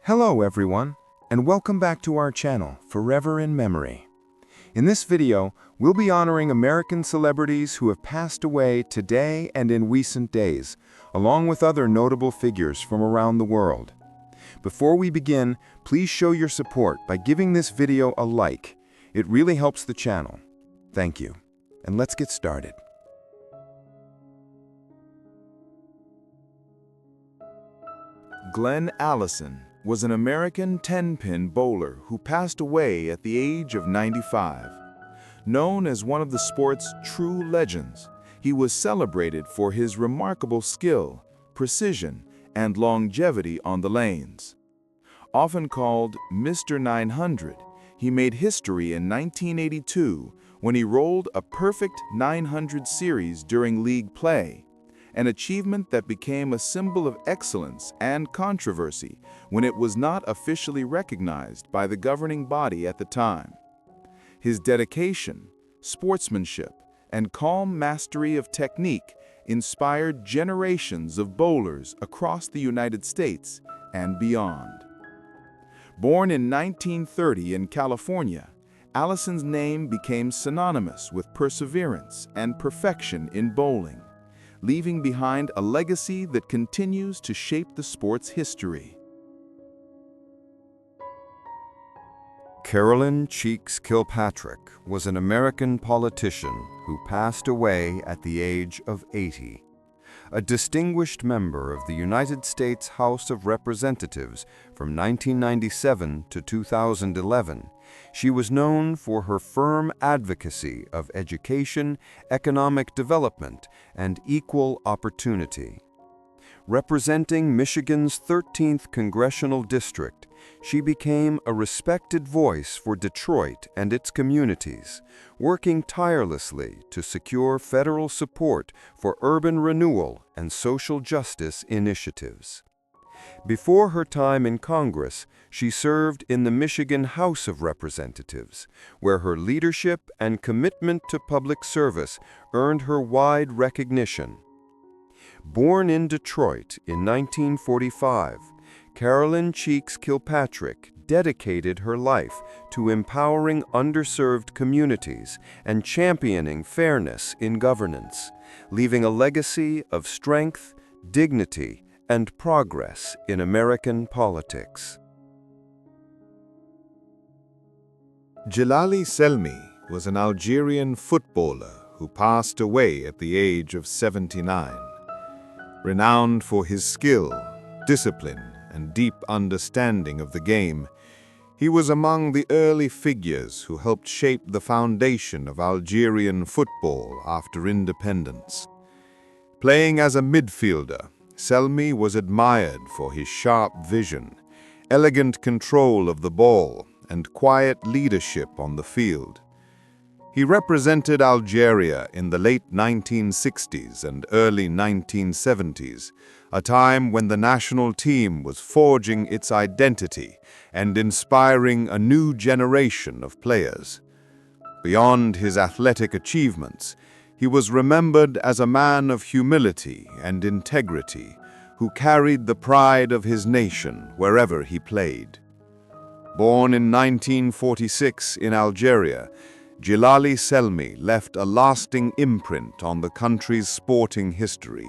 Hello everyone, and welcome back to our channel, Forever in Memory. In this video, we'll be honoring American celebrities who have passed away today and in recent days, along with other notable figures from around the world. Before we begin, please show your support by giving this video a like. It really helps the channel. Thank you. And let's get started. Glenn Allison was an American 10-pin bowler who passed away at the age of 95. Known as one of the sport's true legends, he was celebrated for his remarkable skill, precision, and longevity on the lanes. Often called Mr. 900, he made history in 1982 when he rolled a perfect 900 series during league play, an achievement that became a symbol of excellence and controversy when it was not officially recognized by the governing body at the time. His dedication, sportsmanship, and calm mastery of technique inspired generations of bowlers across the United States and beyond. Born in 1930 in California, Allison's name became synonymous with perseverance and perfection in bowling, leaving behind a legacy that continues to shape the sport's history. Carolyn Cheeks Kilpatrick was an American politician who passed away at the age of 80. A distinguished member of the United States House of Representatives from 1997 to 2011, she was known for her firm advocacy of education, economic development, and equal opportunity. Representing Michigan's 13th Congressional District, she became a respected voice for Detroit and its communities, working tirelessly to secure federal support for urban renewal and social justice initiatives. Before her time in Congress, she served in the Michigan House of Representatives, where her leadership and commitment to public service earned her wide recognition. Born in Detroit in 1945, Carolyn Cheeks Kilpatrick dedicated her life to empowering underserved communities and championing fairness in governance, leaving a legacy of strength, dignity, and progress in American politics. Djilali Selmi was an Algerian footballer who passed away at the age of 79. Renowned for his skill, discipline, and deep understanding of the game, he was among the early figures who helped shape the foundation of Algerian football after independence. Playing as a midfielder, Selmi was admired for his sharp vision, elegant control of the ball, and quiet leadership on the field. He represented Algeria in the late 1960s and early 1970s, a time when the national team was forging its identity and inspiring a new generation of players. Beyond his athletic achievements, he was remembered as a man of humility and integrity who carried the pride of his nation wherever he played. Born in 1946 in Algeria, Djilali Selmi left a lasting imprint on the country's sporting history,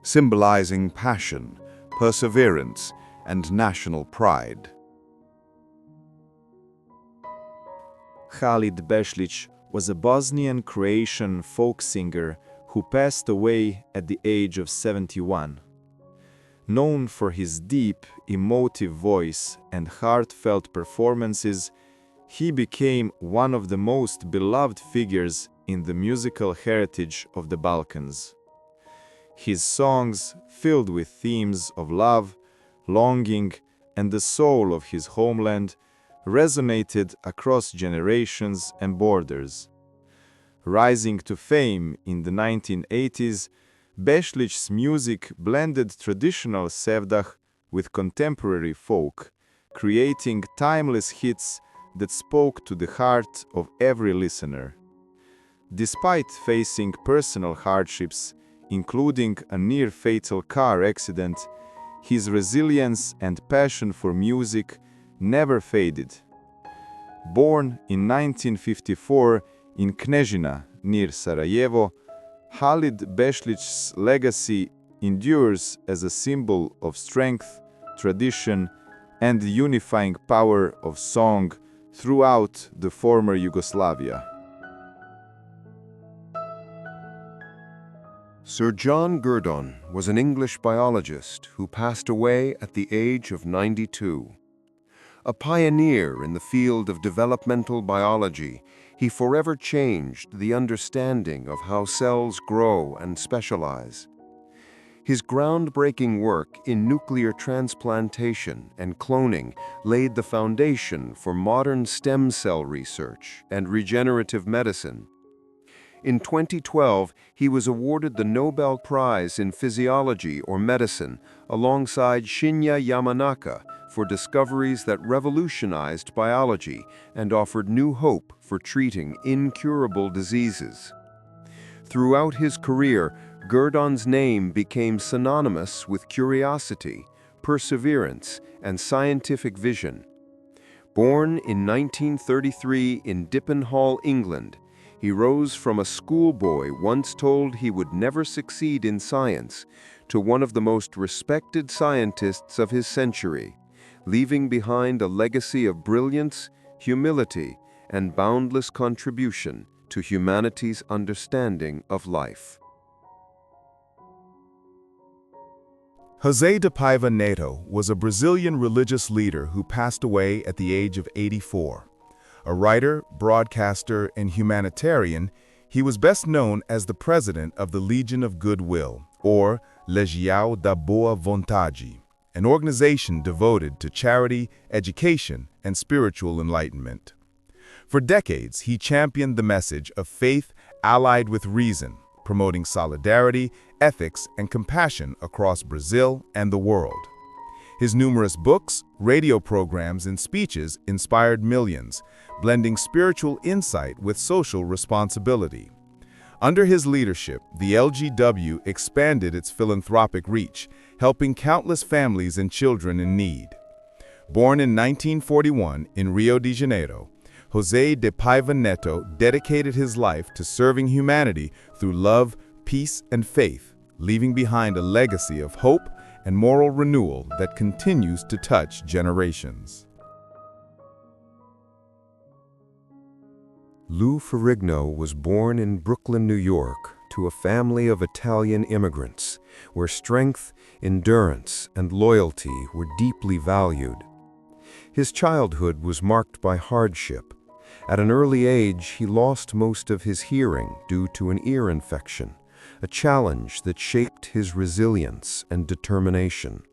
symbolizing passion, perseverance, and national pride. Khalid Bešlić was a Bosnian-Croatian folk singer who passed away at the age of 71. Known for his deep, emotive voice and heartfelt performances, he became one of the most beloved figures in the musical heritage of the Balkans. His songs, filled with themes of love, longing, and the soul of his homeland, resonated across generations and borders. Rising to fame in the 1980s, Bešlić's music blended traditional sevdah with contemporary folk, creating timeless hits that spoke to the heart of every listener. Despite facing personal hardships, including a near-fatal car accident, his resilience and passion for music never faded. Born in 1954 in Knežina, near Sarajevo, Halid Bešlić's legacy endures as a symbol of strength, tradition, and the unifying power of song throughout the former Yugoslavia. Sir John Gurdon was an English biologist who passed away at the age of 92. A pioneer in the field of developmental biology, he forever changed the understanding of how cells grow and specialize. His groundbreaking work in nuclear transplantation and cloning laid the foundation for modern stem cell research and regenerative medicine. In 2012, he was awarded the Nobel Prize in Physiology or Medicine alongside Shinya Yamanaka for discoveries that revolutionized biology and offered new hope for treating incurable diseases. Throughout his career, Gurdon's name became synonymous with curiosity, perseverance, and scientific vision. Born in 1933 in Dippenhall, England, he rose from a schoolboy once told he would never succeed in science to one of the most respected scientists of his century, leaving behind a legacy of brilliance, humility, and boundless contribution to humanity's understanding of life. José de Paiva Neto was a Brazilian religious leader who passed away at the age of 84. A writer, broadcaster, and humanitarian, he was best known as the president of the Legion of Goodwill, or Legião da Boa Vontade, an organization devoted to charity, education, and spiritual enlightenment. For decades, he championed the message of faith allied with reason, promoting solidarity, ethics, and compassion across Brazil and the world. His numerous books, radio programs, and speeches inspired millions, blending spiritual insight with social responsibility. Under his leadership, the LGW expanded its philanthropic reach, helping countless families and children in need. Born in 1941 in Rio de Janeiro, José de Paiva Neto dedicated his life to serving humanity through love, peace, and faith, leaving behind a legacy of hope and moral renewal that continues to touch generations. Lou Ferrigno was born in Brooklyn, New York, to a family of Italian immigrants, where strength, endurance, and loyalty were deeply valued. His childhood was marked by hardship. At an early age, he lost most of his hearing due to an ear infection, a challenge that shaped his resilience and determination.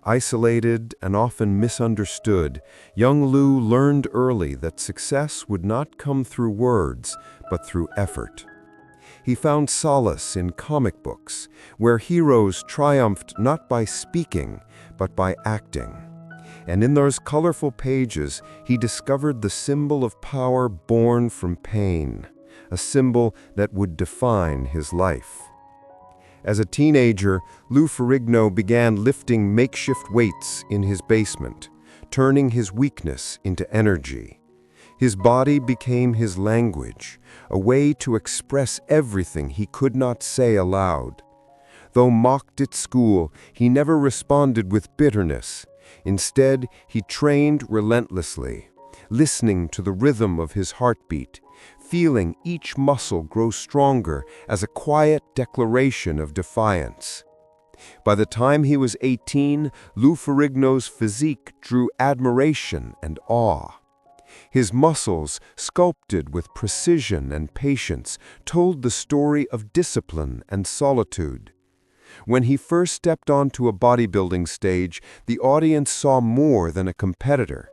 Isolated and often misunderstood, young Lou learned early that success would not come through words, but through effort. He found solace in comic books, where heroes triumphed not by speaking, but by acting. And in those colorful pages, he discovered the symbol of power born from pain, a symbol that would define his life. As a teenager, Lou Ferrigno began lifting makeshift weights in his basement, turning his weakness into energy. His body became his language, a way to express everything he could not say aloud. Though mocked at school, he never responded with bitterness. Instead, he trained relentlessly, listening to the rhythm of his heartbeat, feeling each muscle grow stronger as a quiet declaration of defiance. By the time he was 18, Lou Ferrigno's physique drew admiration and awe. His muscles, sculpted with precision and patience, told the story of discipline and solitude. When he first stepped onto a bodybuilding stage, the audience saw more than a competitor.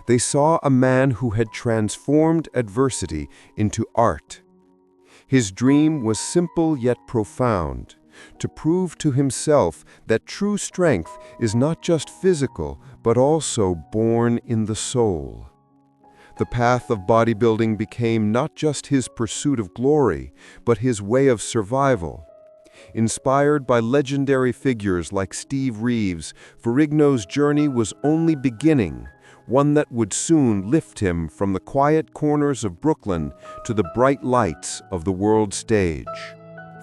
They saw a man who had transformed adversity into art. His dream was simple yet profound, to prove to himself that true strength is not just physical, but also born in the soul. The path of bodybuilding became not just his pursuit of glory, but his way of survival. Inspired by legendary figures like Steve Reeves, Ferrigno's journey was only beginning, one that would soon lift him from the quiet corners of Brooklyn to the bright lights of the world stage.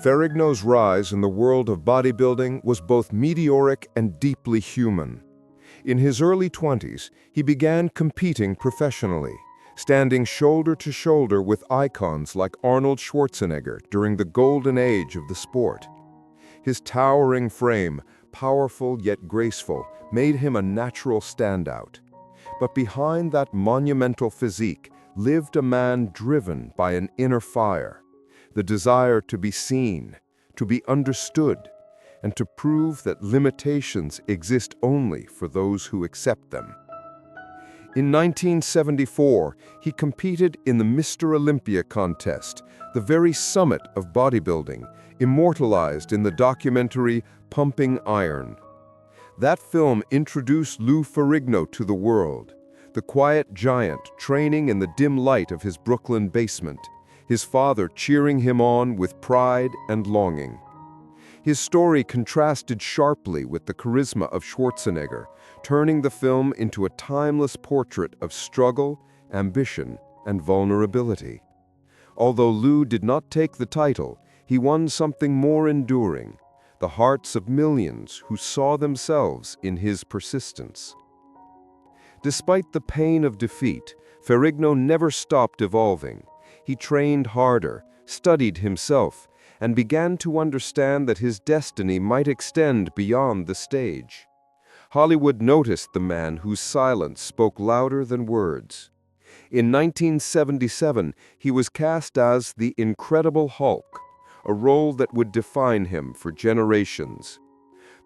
Ferrigno's rise in the world of bodybuilding was both meteoric and deeply human. In his early 20s, he began competing professionally, standing shoulder to shoulder with icons like Arnold Schwarzenegger during the golden age of the sport. His towering frame, powerful yet graceful, made him a natural standout. But behind that monumental physique lived a man driven by an inner fire, the desire to be seen, to be understood, and to prove that limitations exist only for those who accept them. In 1974, he competed in the Mr. Olympia contest, the very summit of bodybuilding, immortalized in the documentary Pumping Iron. That film introduced Lou Ferrigno to the world, the quiet giant training in the dim light of his Brooklyn basement, his father cheering him on with pride and longing. His story contrasted sharply with the charisma of Schwarzenegger, turning the film into a timeless portrait of struggle, ambition, and vulnerability. Although Lou did not take the title, he won something more enduring, the hearts of millions who saw themselves in his persistence. Despite the pain of defeat, Ferrigno never stopped evolving. He trained harder, studied himself, and began to understand that his destiny might extend beyond the stage. Hollywood noticed the man whose silence spoke louder than words. In 1977, he was cast as the Incredible Hulk, a role that would define him for generations.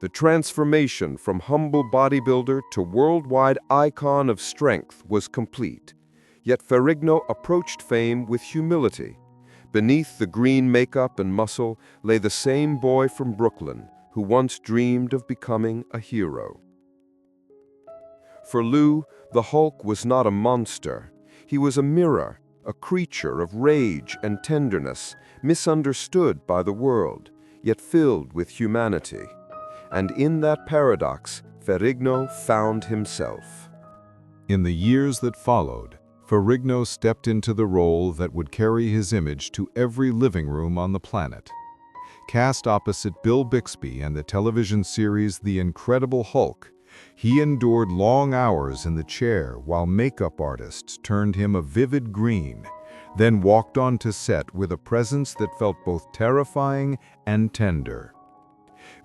The transformation from humble bodybuilder to worldwide icon of strength was complete, yet Ferrigno approached fame with humility. Beneath the green makeup and muscle lay the same boy from Brooklyn who once dreamed of becoming a hero. For Lou, the Hulk was not a monster. He was a mirror, a creature of rage and tenderness, misunderstood by the world, yet filled with humanity. And in that paradox, Ferrigno found himself. In the years that followed, Ferrigno stepped into the role that would carry his image to every living room on the planet. Cast opposite Bill Bixby and the television series The Incredible Hulk, he endured long hours in the chair while makeup artists turned him a vivid green, then walked onto set with a presence that felt both terrifying and tender.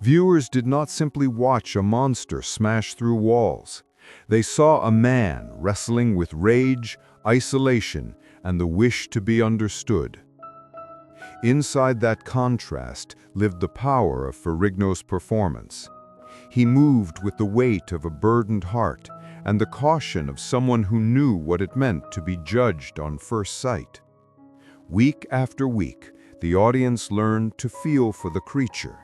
Viewers did not simply watch a monster smash through walls. They saw a man wrestling with rage, isolation, and the wish to be understood. Inside that contrast lived the power of Ferrigno's performance. He moved with the weight of a burdened heart and the caution of someone who knew what it meant to be judged on first sight. Week after week, the audience learned to feel for the creature.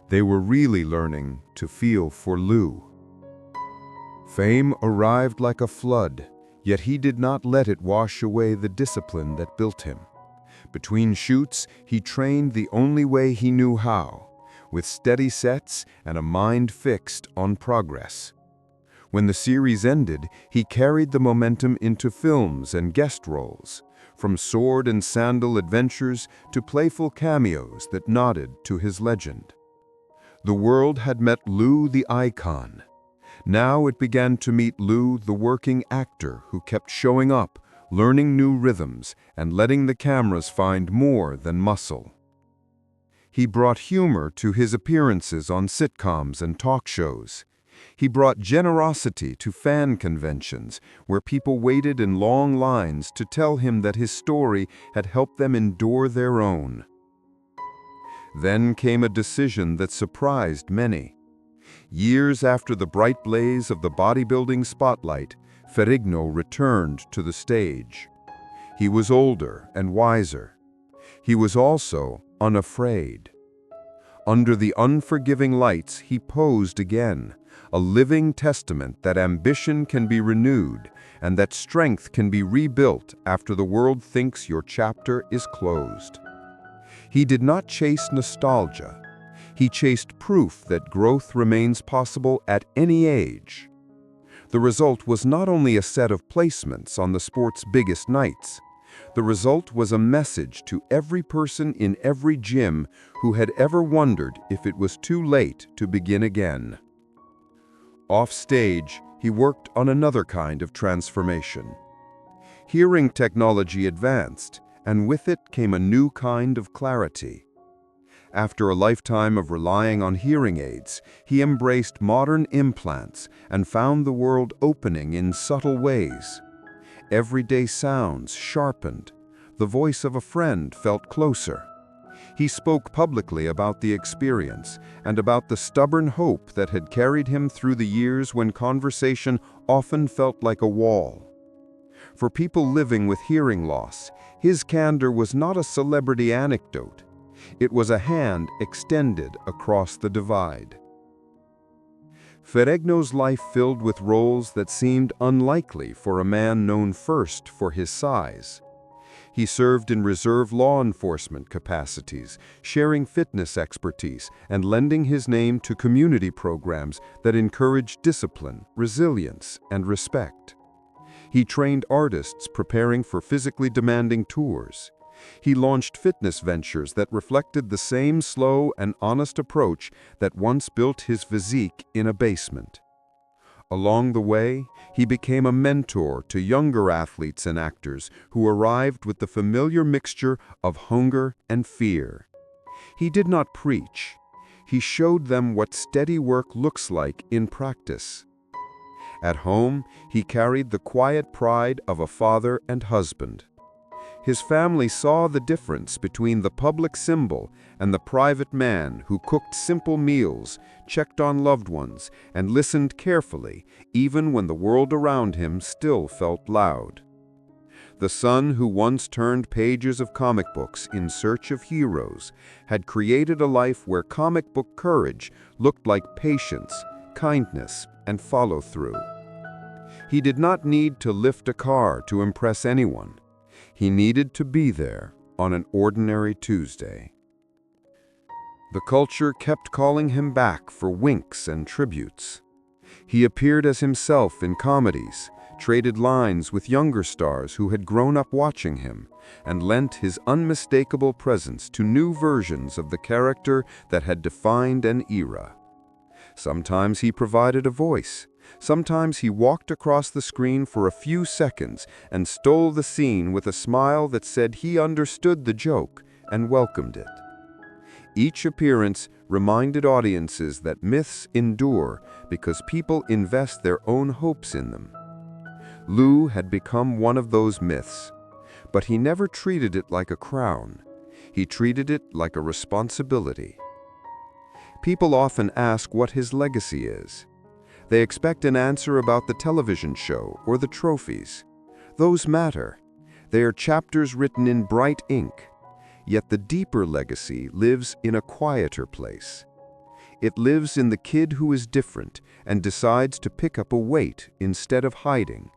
They were really learning to feel for Lou. Fame arrived like a flood, yet he did not let it wash away the discipline that built him. Between shoots, he trained the only way he knew how, with steady sets and a mind fixed on progress. When the series ended, he carried the momentum into films and guest roles, from sword and sandal adventures to playful cameos that nodded to his legend. The world had met Lou the icon. Now it began to meet Lou the working actor who kept showing up, learning new rhythms, and letting the cameras find more than muscle. He brought humor to his appearances on sitcoms and talk shows. He brought generosity to fan conventions, where people waited in long lines to tell him that his story had helped them endure their own. Then came a decision that surprised many. Years after the bright blaze of the bodybuilding spotlight, Ferrigno returned to the stage. He was older and wiser. He was also unafraid. Under the unforgiving lights, he posed again, a living testament that ambition can be renewed and that strength can be rebuilt after the world thinks your chapter is closed. He did not chase nostalgia. He chased proof that growth remains possible at any age. The result was not only a set of placements on the sport's biggest nights. The result was a message to every person in every gym who had ever wondered if it was too late to begin again. Off stage, he worked on another kind of transformation. Hearing technology advanced, and with it came a new kind of clarity. After a lifetime of relying on hearing aids, he embraced modern implants and found the world opening in subtle ways. Everyday sounds sharpened. The voice of a friend felt closer. He spoke publicly about the experience and about the stubborn hope that had carried him through the years when conversation often felt like a wall. For people living with hearing loss, his candor was not a celebrity anecdote. It was a hand extended across the divide. Ferrigno's life filled with roles that seemed unlikely for a man known first for his size. He served in reserve law enforcement capacities, sharing fitness expertise and lending his name to community programs that encouraged discipline, resilience, and respect. He trained artists preparing for physically demanding tours. He launched fitness ventures that reflected the same slow and honest approach that once built his physique in a basement. Along the way, he became a mentor to younger athletes and actors who arrived with the familiar mixture of hunger and fear. He did not preach. He showed them what steady work looks like in practice. At home, he carried the quiet pride of a father and husband. His family saw the difference between the public symbol and the private man who cooked simple meals, checked on loved ones, and listened carefully, even when the world around him still felt loud. The son who once turned pages of comic books in search of heroes had created a life where comic book courage looked like patience, kindness, and follow-through. He did not need to lift a car to impress anyone. He needed to be there on an ordinary Tuesday. The culture kept calling him back for winks and tributes. He appeared as himself in comedies, traded lines with younger stars who had grown up watching him, and lent his unmistakable presence to new versions of the character that had defined an era. Sometimes he provided a voice. Sometimes he walked across the screen for a few seconds and stole the scene with a smile that said he understood the joke and welcomed it. Each appearance reminded audiences that myths endure because people invest their own hopes in them. Lou had become one of those myths, but he never treated it like a crown. He treated it like a responsibility. People often ask what his legacy is. They expect an answer about the television show or the trophies. Those matter. They are chapters written in bright ink. Yet the deeper legacy lives in a quieter place. It lives in the kid who is different and decides to pick up a weight instead of hiding.